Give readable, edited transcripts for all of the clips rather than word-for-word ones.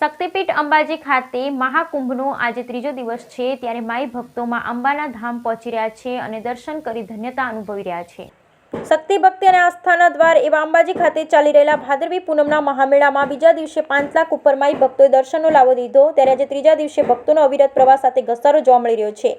શક્તિપીઠ અંબાજી ખાતે મહાકુંભનો આજે ત્રીજો દિવસ છે, ત્યારે માઈ ભક્તોમાં અંબાના ધામ પહોંચી રહ્યા છે અને દર્શન કરી ધન્યતા અનુભવી રહ્યા છે। શક્તિ ભક્તિ અને આસ્થાના દ્વાર એવા અંબાજી ખાતે ચાલી રહેલા ભાદરવી પૂનમના મહામેળામાં બીજા દિવસે 5 લાખ ઉપર માઈ ભક્તોએ દર્શનનો લાવો લીધો, ત્યારે આજે ત્રીજા દિવસે ભક્તોનો અવિરત પ્રવાહ સાથે ઘસારો જોવા મળી રહ્યો છે।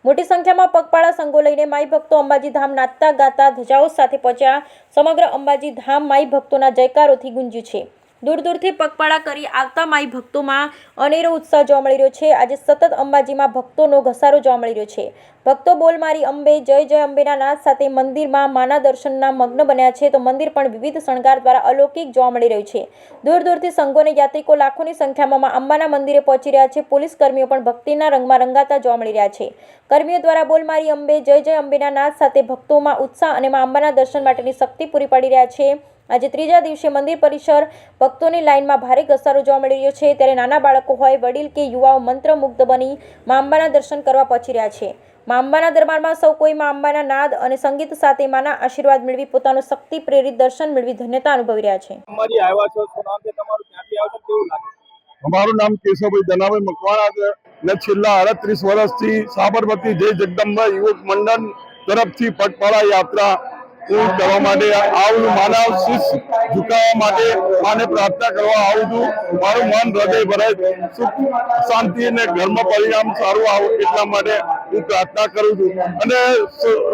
મોટી સંખ્યામાં પગપાળા સંઘો લઈને માઈ ભક્તો અંબાજી ધામ નાચતા ગાતા ધજાઓ સાથે પહોંચ્યા। સમગ્ર અંબાજી ધામ માઈ ભક્તોના જયકારોથી ગુંજ્યું છે। दूर दूरથી પગપાળા કરી આવતા માઈ ભક્તોમાં અનેરો ઉત્સાહ જોવા મળી રહ્યો છે। આજે સતત અંબાજીમાં ભક્તોનો ઘસારો જોવા મળી રહ્યો છે। ભક્તો બોલ મારી અંબે જય જય અંબેના નાદ સાથે મંદિરમાં માના દર્શનના મગ્ન બન્યા છે, તો મંદિર પણ વિવિધ શણગાર દ્વારા અલૌકિક જોવા મળી રહ્યું છે। દૂર દૂરથી સંઘો અને યાત્રિકો લાખોની સંખ્યામાં અંબાના મંદિરે પહોંચી રહ્યા છે। પોલીસ કર્મીઓ પણ ભક્તિના રંગમાં રંગાતા જોવા મળી રહ્યા છે। કર્મીઓ દ્વારા બોલ મારી અંબે જય જય અંબેના નાદ સાથે ભક્તોમાં ઉત્સાહ અને અંબાના દર્શન માટેની શક્તિ પૂરી પાડી રહ્યા છે। આજે ત્રીજા દિવસે મંદિર પરિસર ભક્તોની લાઇનમાં ભારે ઘસારો જોવા મળી રહ્યો છે, ત્યારે નાના બાળકો હોય વડીલ કે યુવાઓ મંત્રમુગ્ધ બની મા અંબાના દર્શન કરવા પહોંચી રહ્યા છે। મા અંબાના દરબારમાં સૌ કોઈ મા અંબાના નાદ અને સંગીત સાથે માના આશીર્વાદ મેળવી પોતાનું શક્તિ પ્રેરિત દર્શન મેળવી ધન્યતા અનુભવી રહ્યા છે। અમારું નામ કેશવભાઈ ધનાભાઈ મકવાણા છે ને છેલ્લા 38 વર્ષથી સાબરમતી જય જગદંબા યુવક મંડળ તરફથી પગપાળા યાત્રા કરવા માટે આવું માનવ શીશ ઝુકાવવા માટે માને પ્રાર્થના કરવા આવું છું। મારું મન હૃદય ભરાય સુખ શાંતિ અને ઘરમાં પરિણામ સારું આવે એટલા માટે હું પ્રાર્થના કરું છું અને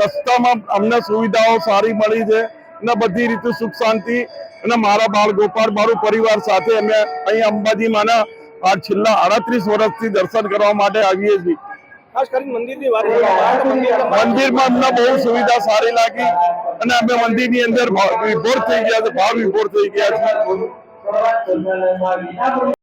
રસ્તામાં અમને સુવિધાઓ સારી મળી છે અને બધી રીતે સુખ શાંતિ અને મારા બાળ ગોપાળ મારું પરિવાર સાથે અમે અહીં અંબાજી માના આ છેલ્લા 38 વર્ષથી દર્શન કરવા માટે આવીએ છીએ। ખાસ કરીને મંદિરની વાત કરીએ, મંદિરમાં અમને બહુ સુવિધા સારી લાગી અને અમે મંદિરની અંદર વિભોર થઈ ગયા છે, ભાવ વિભોર થઈ ગયા છે।